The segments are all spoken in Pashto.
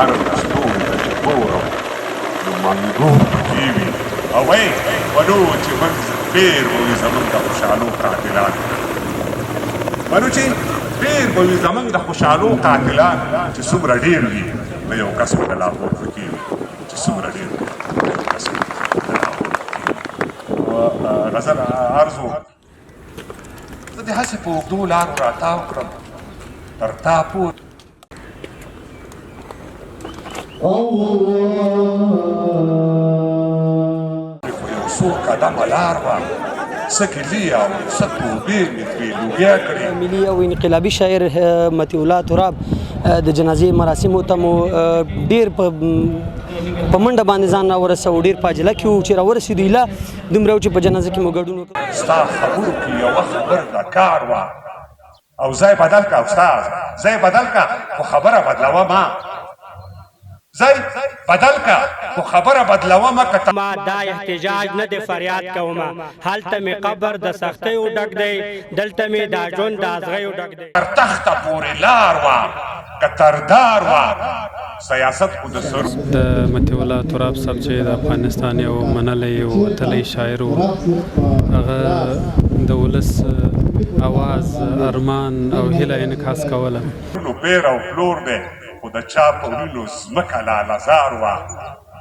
هر دستور ته چې ګورم نو منګور پکې وي او ای ونو چې موږ ډېر به وي زموږ د خوشحالو قاتلان ونو چې ډېر به وي زموږ د خوشحالو قاتلان چې څومره ډېر وي نو یو کس به د لاهور پکې وي چې څومره ډېر وي یو کس به د لاهور پکې وي غزل عرض و زه دې هسې په اوږدو لارو راتاو کړم تر تا پورې خو یو څو قدمه لار وه څه ګیلې او څه توبې مې ترې لوګیا کړې. ملي او انقلابي شاعر مطیع الله تراب د جنازې مراسمو ته مو ډېر په منډه باندې ځان راورسوه، ډېر په عجله کې وو چې راورسېدو ایله دومره و چې په جنازه کې مو ګډون وکړو. ستا خبرو کې یوه خبر د کار وه او ځای بدل که استاد، ځای بدل که خو خبره بدلوه ما، ځای بدل که خو خبره بدلوه ما. ما دا احتجاج نه د فریاد کومه، هلته مې قبر د سختیو ډک دی، دلته مې دا ژوند د ازغیو ډک دی. تر تخته پورې لار وه که تردار وه سیاست خو د سر د مطیع الله تراب صاحب چې د افغانستان یو منلی او وتلی شاعر و، هغه د ولس اواز، ارمان او هیله انعکاس کوله. نو پیر او پلور دی خو د چا په وینو ځمکه لالهزار وه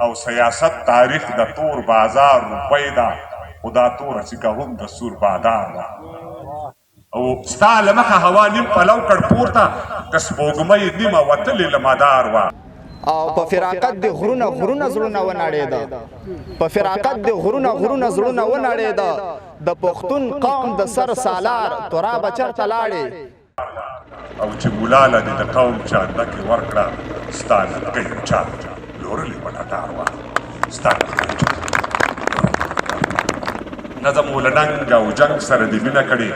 او سیاست تاریخ د تور بازار روپۍ ده خو دا توره چې هم د سور بادار وه او ستا له مخه هوا نیم پلو کړ پورته که سپوږمۍ نیمه وتلې له مدار وه او په فراقت د غرونه غرونه زړونه ونړېده، په فراقت د غرونه غرونه زړونه ونړېده، د پښتون قوم د سر سالار ترابه چرته لاړې او چې مولاله دې د قوم چاندکې ورکړه ستا لکۍ چا لورلې په ډډار وه ستا نظم و له ننګ او جنګ سره دې مینه کړې،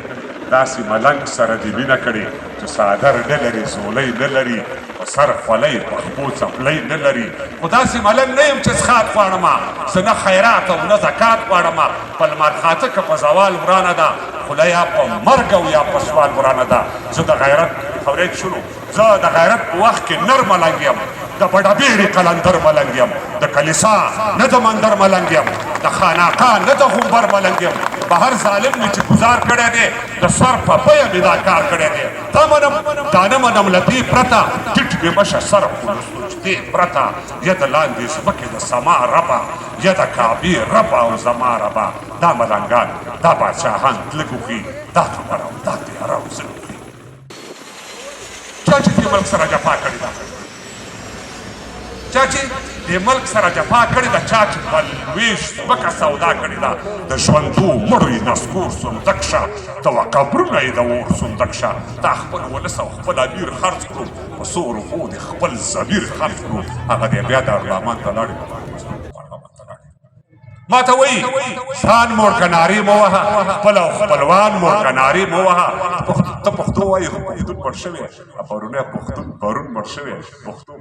داسې ملنګ سره دې مینه کړې چې څادر نه لري زولۍ نه لري په سر خولۍ په خپو څپلۍ نه لري. خو داسې ملنګ نه یم چې څښاک غواړمه، زه نه خیرات او نه زکات غواړمه، په لمر خاته که په زوال ورانه ده خوله یا په مرګ او یا په سوال ورانه ده. زه د غیرت خورید شنو، زه د غیرت په وخت کې نر ملنګ یم، د بډهبېړې قلندر ملنګ یم، د کلیسا نه د مندر ملنګ یم، د خاناقا نه د غومبر ملنګ یم. په هر ظالم مې چې ګزار کړی دی د سر په بیه مې دا کار کړی دی. دا منم دا نه منم له دې پرته ټیټ مې مشه سر خو له سجدې پرته یا د لاندې ځمکې د سما ربه یا د کعبې ربه او زما ربه. دا ملنګان دا بادشاهان تلک وکړي، دا خبره او دا تیاره او ظلم وکړي. چا چې دې ملک سره جفا کړې ده، چا چې دې ملک سره جفا کړې ده، چا چې په لویش ځمکه سودا کړې ده، د ژوندو مړو یې نسکور صندوق شه، ته وا قبرونه یې د اور صندوق شه. تا خپل ولس او خپل امیر خرڅ کړو، په څو روپو دې خپل ضمیر خرڅ کړو، هغه دې بیا دارالمان ته لاړې ما ته وایي ځان مورکناري مه وهه، خپل او خپلوان مورکناري مه وهه. ته پښتو وایي خو پښتون مړ شوی، پرونی پښتون پرون مړ شوی،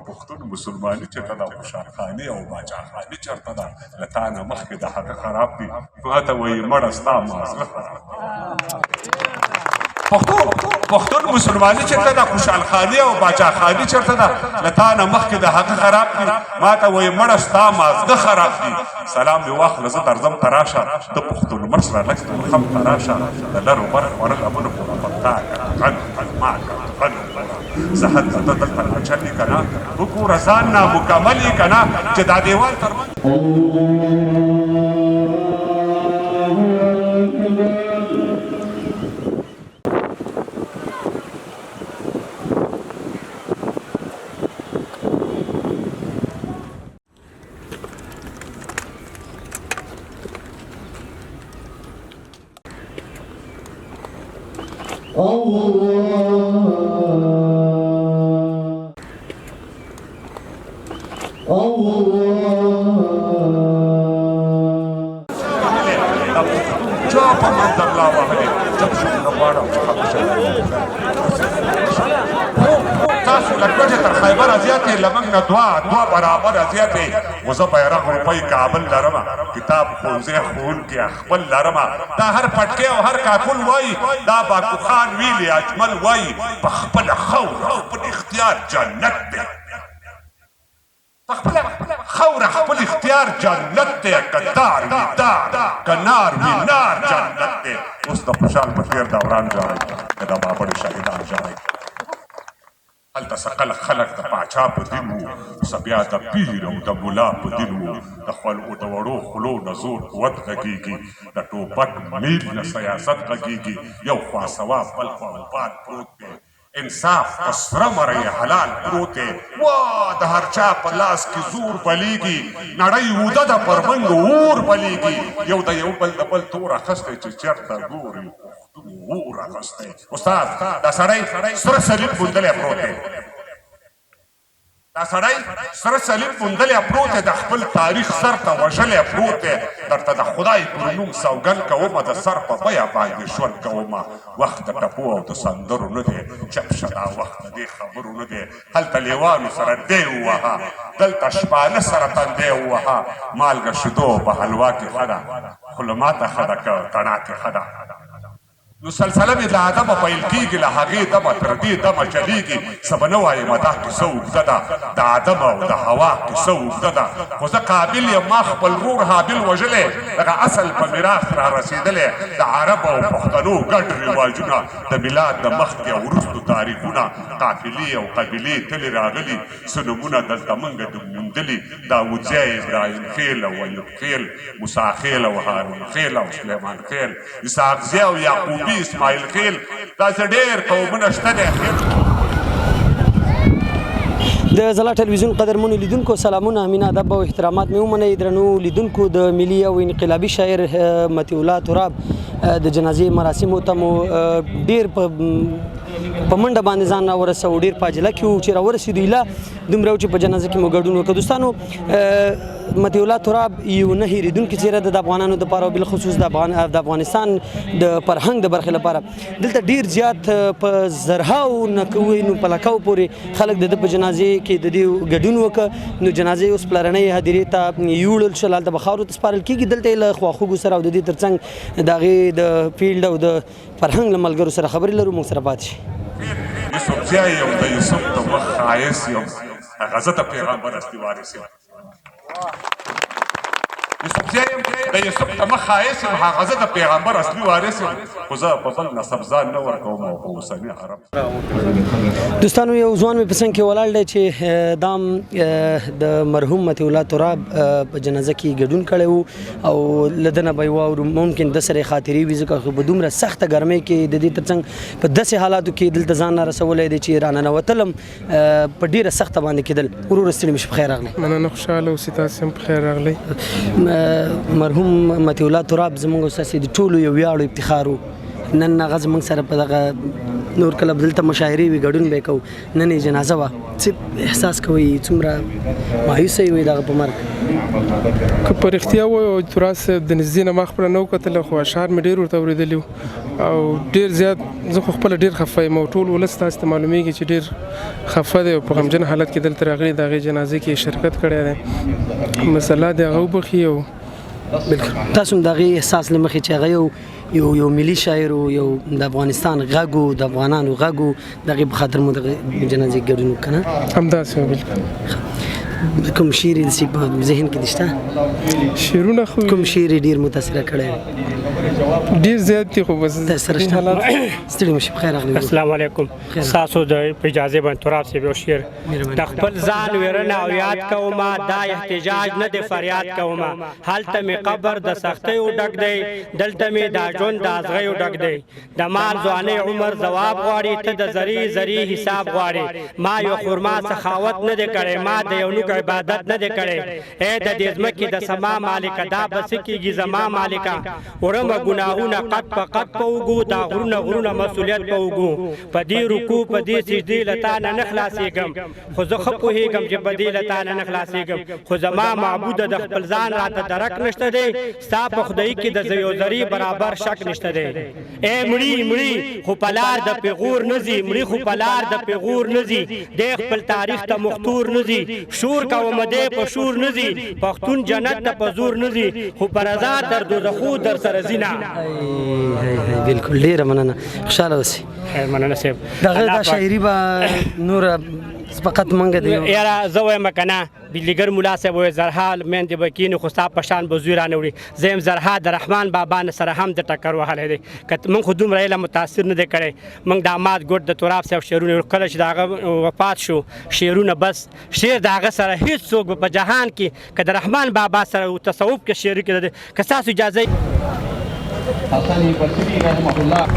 پښتون مسلماني چېرته ده، خوشحالخاني او باچاخاني چېرته ده، له تا نه مخکې د هغه خراب دي. ما ته وایي مړه ستا مازغه خراب پښتون مسلماني چېرته ده، خوشحالخاني او باچاخاني چېرته ده، له تا نه مخکې د هغه خراب دي. ما ته وایي مړه ستا مازغه خراب دي. سلام دې واخله زه درځم ته راشه، د پښتون مړ سره لږ تورخم ته راشه، د لرو بر خوړل امونه پوره پتا غن ما غن زه هلته ته دلته راچلي که نه، وګوره ځان نامکمل یې که نه چې دا دیوال تر چا په منظر لا وهلې جب شو نه غواړم تاسو له کوټې تر خیبره زیاتې له موږ نه دوه برابره زیاتې. خو زه بیرغ روپۍ کابل لرمه، کتاب ښوونځی ښوونکي خپل لرمه. دا هر پټکۍ او هر کاکل وایي، دا باکو خان ویلي اجمل وایي، په خپله خاوره خپل اختیار جنت دی. واوره خپل اختیار جنت دی که دار وي دار که نار وي نار جنت دی. اوس د خوشحال په تېر دوران ژاړئ که د بابړ شهیدان ژاړئ. هلته څه خلک د پاچا په دین وو، څه بیا د پیر او د ملا په دین وو. د وړو خولو نه زور قوت غږیږي، د ټوپک میل نه سیاست غږیږي. یو خوا ثواب بل خوا وبال پروت دی، انصاف په سره مرۍ حلال پروت دی. وا د هر چا په لاس کې زور بلیږي، نړۍ اوده ده پر منګو اور بلیږي. یو د یو بل د بل تور اخستی چې چېرته ګوري اور اخستی. استاد دا سړی سره صلیب موندلی پروت دی، دا سړی سره صلیب موندلی پروت دی، د خپل تاریخ سر ته وژلی پروت دی. درته د خدای پر نوم سوګند کومه، د سر په بیه باندې ژوند کومه. وخت د ټپو او د سندرو نه دی، چپ شه دا وخت د دې خبرو نه دی. هلته لیوانو سره دی ووهه، دلته شپانه سره تندی ووهه. مالګه شیدو په حلوا کې ښه ده، خو له ماته ښه ده که تڼا کې ښه ده. نو سلسله مې د آدمه پیل کېږي، له هغې دمه تر دې دمه چلېږي. څه به نه وایم دا کیسه اوږده ده، د آدم او د هوا کیسه اوږده ده. خو زه قابل یم، ما خپل ورور حابل وژلی، دغه اصل په میراث را رسېدلی. د عرب او پښتنو ګډ رواجونه، د میلاد د مخکې او وروستو تاریخونه، قافلې او قبیلې تلې راغلي. څه نومونه دلته موږ موندلي، داودزی، ابراهیم خیل او ایوب خیل، موسی خیل او هارون خیل او سلیمان خیل، اسحاقزی او یعقوبي، اسماعیل خیل، داسې ډېر قومونه شته دی. د ځلا ټلویزیون قدرمنو لیدونکو سلامونه، مینه، ادب او احترامات مې ومنئ. درنو لیدونکو، د ملي او انقلابي شاعر مطیع الله تراب د جنازې مراسمو ته مو ډېر په منډه باندې ځان راورسوو. ډېر په عجله کې وو چې راورسېدو ایله دومره و چې په جنازه کې مو ګډون وکړو. دوستانو، مطیع الله تراب یو نه هېرېدونکې څېره ده د افغانانو دپاره، او بالخصوص د افغانستان د فرهنګ د برخې لپاره. دلته ډېر زیات په زرهاو نه ووایو په لکاو پورې خلک د ده په جنازې کې د دې ګډون وکړه. نو جنازې اوس پلرنۍ هدیرې ته یوړل شول، هلته به خاورو ته سپارل کېږي. دلته یې له خواخوږو سره او د دې تر څنګ د هغې د فیلډ او د فرهنګ له ملګرو سره خبرې لرو. موږ سره پاتې شي. یوسفزی یم، د یوسف د مخ ښایست یم، هغه زه د پیغمبر اصلي وارث یم. یوسفزی یم، د یوسف د مخ ښایست یم، هغه زه د پیغمبر اصلي وارث یم. خو زه په بل نسب ځان نه ورکوم او په اوسني عرب. دوستانو، یو ځوان مې په څنګ کې ولاړ دی چې دام د مرحوم مطیع الله تراب په جنازه کې ګډون کړی و، او له ده نه به یې واورو. ممکن د سره خاطرې وي، ځکه په دومره سخته ګرمۍ کې د دې تر څنګ په داسې حالاتو کې دلته ځان را رسولی دی چې راننوتل هم په ډېره سخته باندې کېدل. وروره ستړي مې شي، په خیر راغلی. مننه، خوشحاله اوسئ، تاسې هم په خیر راغلی. مرحوم مطیع الله تراب زموږ او ستاسې د ټولو یو ویاړ او افتخار و. نن هغه زموږ سره په دغه نور کله دلته مشاعرې وي، ګډون به یې کوو، نن یې جنازه وه. څه احساس کوئ؟ څومره مایوسه وي دغه په مرګ؟ که په رښتیا ووایو، تراب صاحب د نږدې نه ما خپله نه وکتله، خو اشعار مې ډېر ورته اورېدلي وو، او ډېر زیات زه خو خپله ډېر خفه یم، او ټول ولس تاسې ته معلومېږي چې ډېر خفه دی او په غمجن حالت کې دلته راغلي، د هغې جنازې کې شرکت کړی دی. مسله د هغه وبخي. او بالکل تاسو هم د هغې احساس له مخې چې هغه یو ملي شاعر و، یو د افغانستان غږ و، د افغانانو غږ و، د هغې په خاطر مو دغه جنازې ګډون وکړه، نه؟ همداسې و. بالکل. کوم شعر یې داسې په ذهن کې دې شته؟ شعرونه خو کوم شعر یې ډېر متاثره کړی دی؟ ډېر زیات دي، خو بس سره شته. ستړي مه شئ، په خیر راغلي. السلام علیکم. ستاسو د په اجازې باندې تراب صاحب یو شعر د خپل ځان ویرنه او یاد کومه، دا احتجاج نه د فریاد کومه. هلته مې قبر د سختیو ډک دی، دلته مې دا ژوند د ازغیو ډک دی. د مال ځوانۍ عمر ځواب غواړي، ته د زري زري حساب غواړي. ما یو خرما سخاوت نه دی کړی، ما د یو نوک عبادت نه دی کړی. ای د دې ځمکې د سما مالکه، دا به څه کېږي زما مالکه. وړمه ګناهونه قد په قد په اوږو، دا غرونه مسؤلیت په اوږو. په دې رکوع په دې سجدې له تا نه نه خلاصېږم، خو زه ښه پوهېږم چې په دې له تا نه نه خلاصېږم. خو زما معبوده د خپل ځان راته درک نشته دی، ستا په خدایي کې د یو ذرې برابر شک نشته دی. ای مړي خو په لار د پیغور نه ځي، مړي خو په لار د پیغور نه ځي. دی خپل تاریخ ته مختور نه ځي، شور کومه دی په شور نه ځي. پښتون جنت ته په زور نه ځي، خو په رضا تر دوزخو در سره ځي نه. بالکل، ډېره مننه، خوشحاله اوسئ. مننه صاحب. دغه دا شاعري به نور فقط منګه دی یاره زه وایم که نه بجلیګر ملا صاحب وایي زرحال میندې به کینې خو ستا په شان به زوی رانه وړي زه یم زرحال د رحمان بابا نه سره هم د ټکر وهلی دی که موږ خو دومره علم متاثر نه دی کړی موږ د اماد ګوټ د تراب صاحب شعرونه کله چې د هغه وفات شو شعرونه بس شعر د هغه سره هېڅوک په جهان کې که د رحمان بابا سره تصوف کې شعر کې که ستاسو اجازه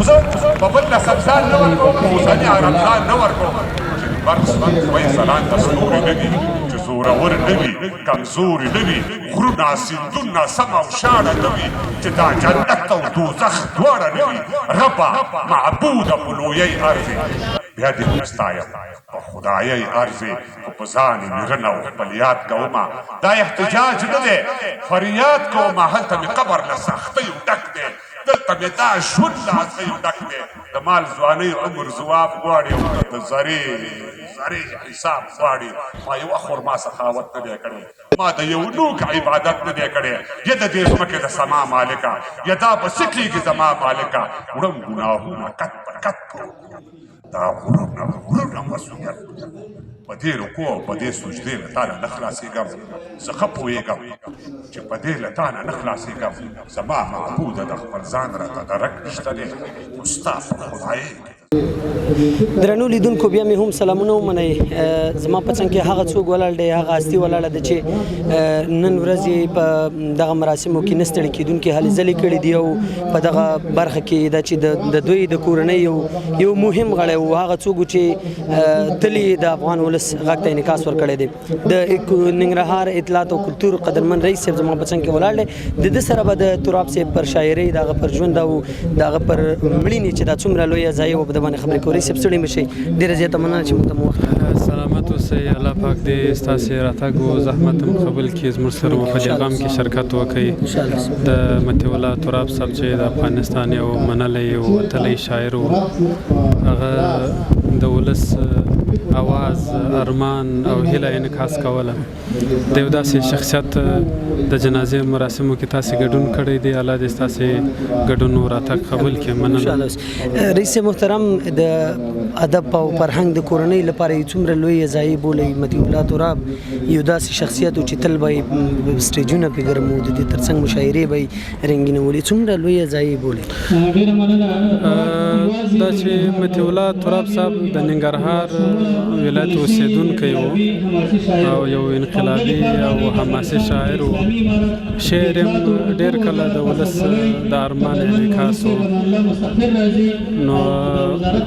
زه په بل سبزان نه ورکوم اوسني عربزان نه ورکوم چې برس فیصلان د ستوري نه دي چې زورور نه وي کمزوري نه وي غرونه سیندونه سم او شاړه نه وي چې دا جنت او دوزخ دواړه نه وي ربه معبوده په لویۍ ارضې بیا دې وستایم په خدایۍ ارضې خو په ځان یې میرنه او خپل یاد کومه دا احتجاج نه دی فریاد کومه هلته مې قبر له سختیو ډک دی دلته مې دا ژوند له هڅیو ډک دی د مال ځوانۍ عمر ځواب غواړي او د زرې حساب غواړي ما یوه خرما سخاوت نه دی کړی ما د یو نوک عبادت نه دی کړی یا د دې ځمکې د سما مالکه یا دا به څه کېږي زما مالکه وړم ګناهونه قد پر قد دا غرونه مسؤلیت په دې رکوع او په دې سجدې له تا نه نه خلاصېږم زه ښه پوهېږم چې په دې له تا نه نه خلاصېږم زما معبوده د خپل ځان راته درک نشته دی خو ستا په خدایۍ درنو لیدونکو بیا مې هم سلامونه ومنئ زما په څنګ کې هغه څوک ولاړ دی هغه هستي ولاړه ده چې نن ورځ یې په دغه مراسمو کې نه ستړي کېدونکي هلې ځلې کړي دي او په دغه برخه کې دا چې د دوی د کورنۍ یو مهم غړی و هغه څوک چې تل یې د افغان ولس غږ ته انعکاس ورکړی دی د ننګرهار اطلاعات او کلتور قدرمن رئیس صاحب زما په څنګ کې ولاړ دی د ده سره به د تراب صاحب پر شاعرۍ د هغه پر ژوند او د هغه پر مړینې چې دا څومره لویه ضایع وه په ده باندې خبرې کوو رئیس صاحب ستړي مه شئ ډېره زیاته مننه چې موږ ته مو وخت سلامت اوسئ الله پاک دې ستاسې راتګ و زحمت هم قبول کړي زموږ سره په دې غم کې شرکت وکړئ د مطیع الله تراب صاحب چې د افغانستان یو منلی یو وتلی شاعر و هغه د ولس اواز ارمان او هیله انعکاس کوله د یو داسې شخصیت د جنازې مراسمو کې تاسې ګډون کړی دی الله دې ستاسې ګډون او راتګ قبول کړي مننه رئیس محترم د ادب او فرهنګ د کورنۍ لپاره یې څومره لویه ضایع بولئ مطیع الله تراب یو داسې شخصیت و چې تل به یې سټیجونه پرې ګرم و د دې تر څنګ مشاعرې به یې رنګینولې څومره لویه ضایع بولئ دا چې مطیع الله تراب صاحب د ننګرهار ولایت اوسېدونکی و او یو انقلابي او حماسي شاعر و شعر یې ډېر کله د ولس د ارمان انعکاس و نو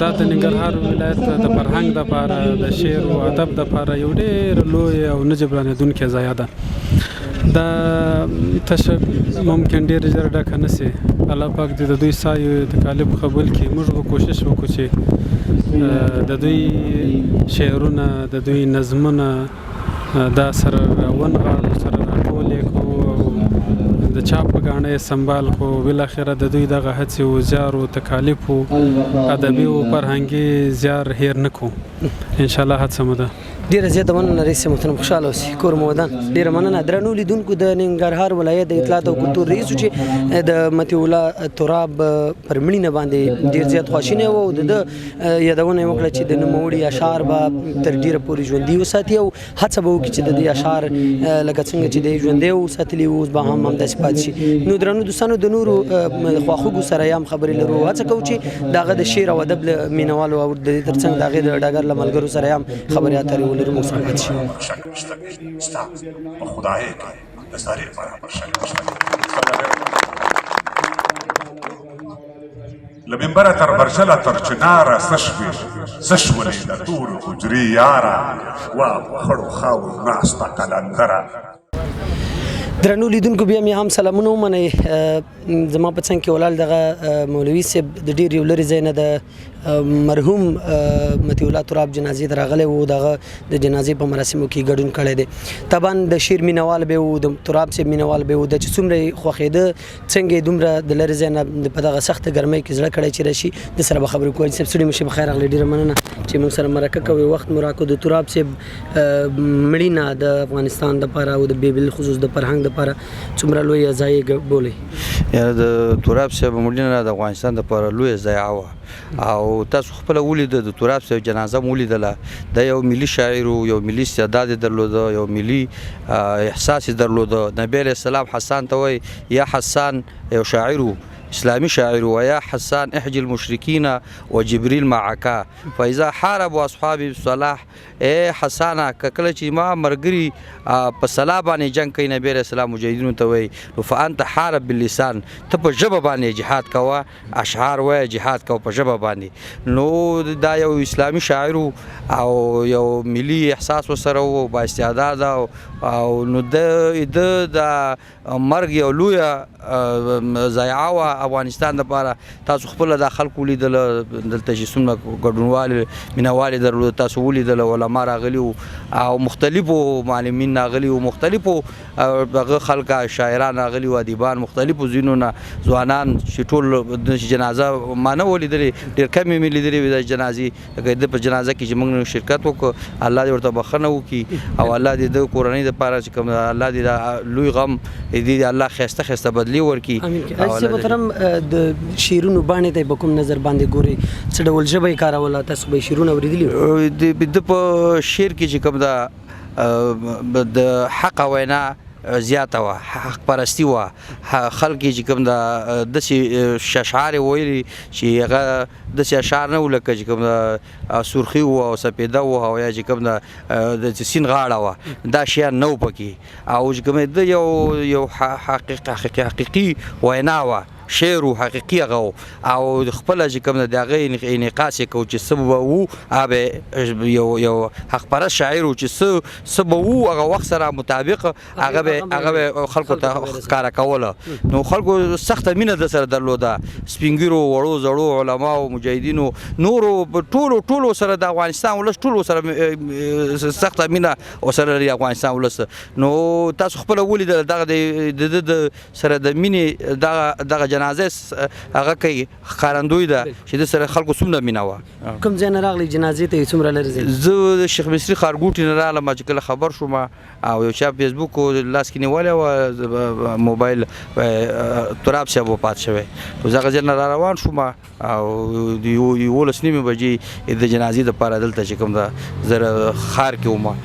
دا د ننګرهار ولایت د فرهنګ دپاره د شعر او ادب دپاره یو ډېر لوی او نه جبرانېدونکی ځایه ده دا تشه ممکن ډېر ژر ډکه نه سي الله پاک دې د دوی سایو تکالیف قبول کړي موږ به کوشش وکړو چې د دوی شعرونه د دوی نظمونه دا سره ونغاړو سره راټول یې کړو د چاپ په ګاڼه یې سنبال کړو بالاخره د دوی دغه هڅې و زیار و تکالیف و ادبي و فرهنګي زیار هیر نه کړو انشاءالله هڅه مو ده ډیره زیاته مننه رئیس محترم خوشحاله اوسئ کور مو ودان ډیره مننه درنو لیدونکو د ننګرهار ولایت د اطلاعات او کلتور رئیس چې د مطیع الله تراب پر مړینه باندې ډیر زیات خواشینی و او د یادونه یې وکړه چې د نوموړي اشعار به تر ډیره پورې ژوندي وساتي او هڅه به وکړي چې د دې اشعار لکه څنګه چې دی ژوندی وساتلي اوس به هم همداسې پاتې شي نو درنو دوستانو د نورو خواخوږو سره یې هم خبرې لرو هڅه کوو چې د هغه د شعر او ادب له مینوالو او د دې تر څنګ د هغې د ډګر له ملګرو سره یې هم خبرې اترې ولرو موږ سره پاتې شي شک نشته ستا په خدایۍ کې د سارې برابر شک نشته له منبره تر برجله تر چناره څه شوې څه شولې د تورو حجرې یاره وا په خړو خاورو ناسته قلندره درنو لیدونکو بیا مې هم سلامونه ومنئ زما په څنګ کې ولاړ دغه مولوي صاحب د ډېر یو لرې ځای نه د مرحوم مطیع الله تراب جنازې ته راغلی و دغه د جنازې په مراسمو کې ګډون کړی دی طبعا د شعر مینوال به و د تراب صاحب مینوال به و د چې څومره یې خوښېده څنګه یې دومره د لرې ځای نه په دغه سخته ګرمۍ کې زړه کړی چې راشي د سره به خبرې کوو صاحب ستړي مه شئ بخیر راغلی ډېره مننه چې موږ سره مرکه کوئ وخت مو راکړو د تراب صاحب مړینه د افغانستان دپاره او د بالخصوص د فرهنګ دپاره څومره لویه ضایع بولئ د تراب صاحب مړینه د افغانستان دپاره لویه ضایعه وه او تاسو خپل ولیده د تراب صاحب جنازه مو ولیدله د یو ملي شاعر یو ملي استعداد درلوده یو ملي احساس درلوده نبی علیه السلام حسان ته وایي یا حسان یو شاعر اسلامي شاعر ويا حسان احجي المشركين وجبريل معك فاذا حاربوا اصحاب الصلاح اے حسانه کله چې ما مرګري په صلاح باندې جنگ کوي نبی رسول الله مجاهدینو ته وي فانت حارب باللسان ته په ژبه باندې جهاد کوه اشعار وای جهاد کوه په ژبه باندې نو دا یو اسلامي شاعر او یو ملي احساس وسره او با استعداد او نو د مرګ یو لوی ضایعه افغانستان لپاره تاسو خپل د خلکو لیدل دلته چې څومره ګډونوال مینوال درلود تاسو ولیدل علما راغلي او مختلفو معلمین راغلي او مختلفو خلک شاعران راغلي او ادیبان مختلفو زینونه ځوانان چې ټول د جنازه مانه ولیدل ډېر کم مې لیدلې د جنازې د په جنازه کې چې موږ شرکت وکړو الله دې ورته بخښنه وکړي او الله دې د کورنۍ لپاره چې کوم الله دې لوی غم دې الله خسته بدلی ورکړي اسی محترم د شیرونو باندې ته بکم نظر باندې ګوري څه ډول ژبه کاروله تاسو به شیرونه اوریدلی د په شعر کې چې کوم د حق وینا زیاته وه حق پرستی وه خلک چې کوم داسې اشعار ویلي چې هغه داسې اشعار نه وو لکه چې کوم سرخي وه او سپېده وه او یا چې کوم د سیند غاړه وه دا شیان نه و پکې او چې کوم د یو حقیقي وینا وه شعر حقیقي هغه او خپل چې کوم د هغه انعکاس کو چې سبب وو یو حق پرست شاعر چې سبب وو هغه وخت سره مطابق هغه خلکو ته ښکارا کوله نو خلکو سخت مینه د سره درلوده سپینګیرو وړو زړو علما او مجاهدینو نورو ټولو سره د افغانستان ولس ټولو سره سخت مینه او سره د افغانستان ولس نو تاسو خپل ولیدل دغه د سره د مینې دغه جنازه هغه کوي خارندوی ده چې د سره خلکو څومره مینه وه کوم ځای نه راغلی جنازې ته څومره لرې زه د شیخ مصري ښارګوټي نه راغلم چې کله خبر شوم او یو چا فیسبوک لاس کې نیولی وه موبایل تراب صاحب وفات شوی زه هغه ځای نه را روان شوم او 11:30 بجې د جنازې دپاره دلته چې کوم ده زه ښار کې وم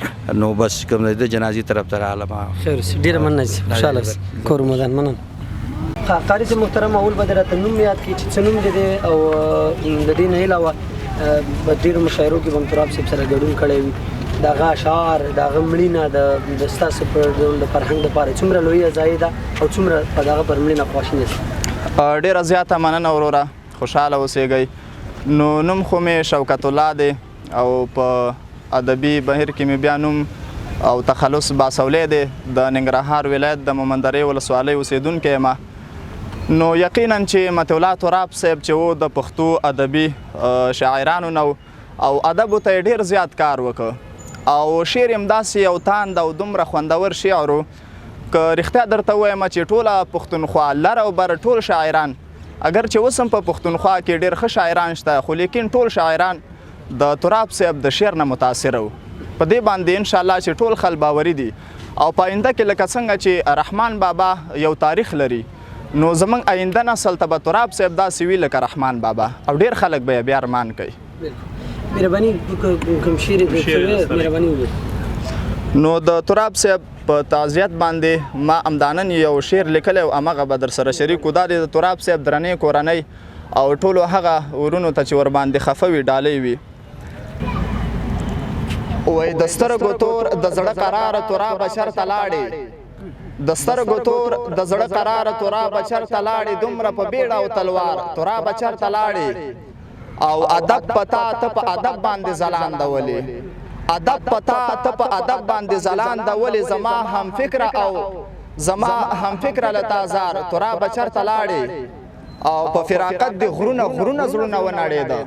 نو بس کوم د جنازې طرف ته راغلم خیر ډېره مننه خوشحاله کور مدان مننه قاری صاحب محترم اول به درته نوم یاد کړي چې څه نوم دی او د دې نه علاوه ډېرو مشاعرو کې به هم تراب صاحب سره ګډون کړی وي د هغه اشعار د هغه مړینه د ستاسو د فرهنګ لپاره څومره لویه ځای ده او څومره په دغه پر مړینه خواشینی یاست ډېره زیاته مننه وروره خوشحاله اوسېږئ نو نوم خو مې شوکت الله دی او په ادبي بهیر کې مې بیا نوم او تخلص باسولی دی د ننګرهار ولایت د مومندرې ولسوالۍ اوسېدونکی یم نو یقینا چې مطیع الله تراب صاحب چې و د پښتو ادبي شاعرانو نه او ادبو ته یې ډېر زیات کار وکړ او شعر یې همداسې یو تاند او دومره خوندور شعر و که رښتیا درته ووایم چې ټوله پښتونخوا لر او بر ټول شاعران اگر چې اوس هم په پښتونخوا کې ډېر ښه شاعران شته خو لیکن ټول شاعران د تراب صاحب د شعر نه متاثره و په دې باندې انشاءالله چې ټول خلک باوري دي او په آینده کې لکه څنګه چې رحمان بابا یو تاریخ لري نو زمونږ آینده نسل ته به تراب صاحب داسې وي لکه رحمان بابا او ډېر خلک به یې بیا ارمان کوي مهرباني کوم شعر مهرباني نو د تراب صاحب په تعزیت باندې ما همدانن یو شعر لیکلی او همغه به در سره شریک و دا د تراب صاحب درنې کورنۍ او ټولو هغه ورونو ته چې ورباندې خفه وي ډالۍ وي وایي د سترګو تور د زړه قراره ترابه چرته لاړې د سترګو تور د زړه قراره ترابه چرته لاړې دومره په بیړه او تلوار ترابه چرته لاړې او ادب پتا ته په ادب باندې ځلانده ادب پتا ته په ادب باندې ځلانده ولې زما هم فکره لتازار ترابه چرته لاړې او په فراقت د غرونه زړونه ونړېده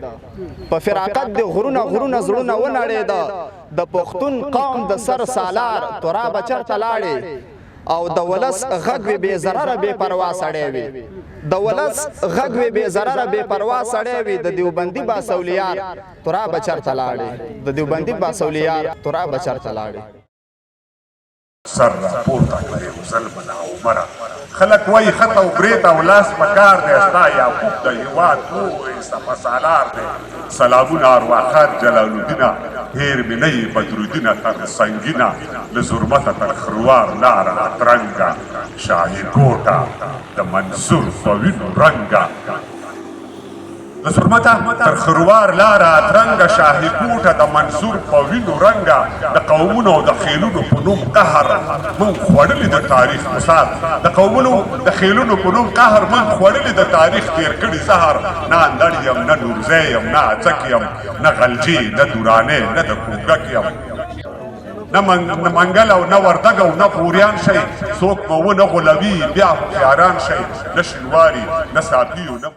په فراقت د غرونه زړونه ونړېده د پښتون قوم د سر سالار ترابه چرته لاړې او د ولس غږ وي بې ضرره بې پروا سړی وي د ولس غږ وي بې ضرره بې پروا سړی وي د دیوبندي باسولیار ترابه چرته لاړې سر راپورته کړی ظلم عمره خلک وایي خط او برېت او لاس په کار دی ستا یعقوب د هېواد پوه صفه سالار دی سلامونه ارواخان جلال الدینه هیر مې نه یې بدرودینه تر سنګینه له ظلمته تر خروار لاره اترنګه شاهي ګوټه د منصور په وینو رنګه د ظلمته تر خروار لاره اترنګه شاهي ګوټه د منصور په وینو رنګه د قومونو او د خیلونو په نوم قهر موږ خوړلي د تاریخ مثال د قومونو د خیلونو په نوم قهر موږ خوړلي د تاریخ تیر کړي زهر نه اندړ یم نه نورزی یم نه اڅک یم نه غلجي نه دورانې نه د کوږک یم نه منګل او نه وردګ او نه پوریان شئ څوک مو ونه غولوي بیا هوښیاران شئ نه شینواري نه صافي نه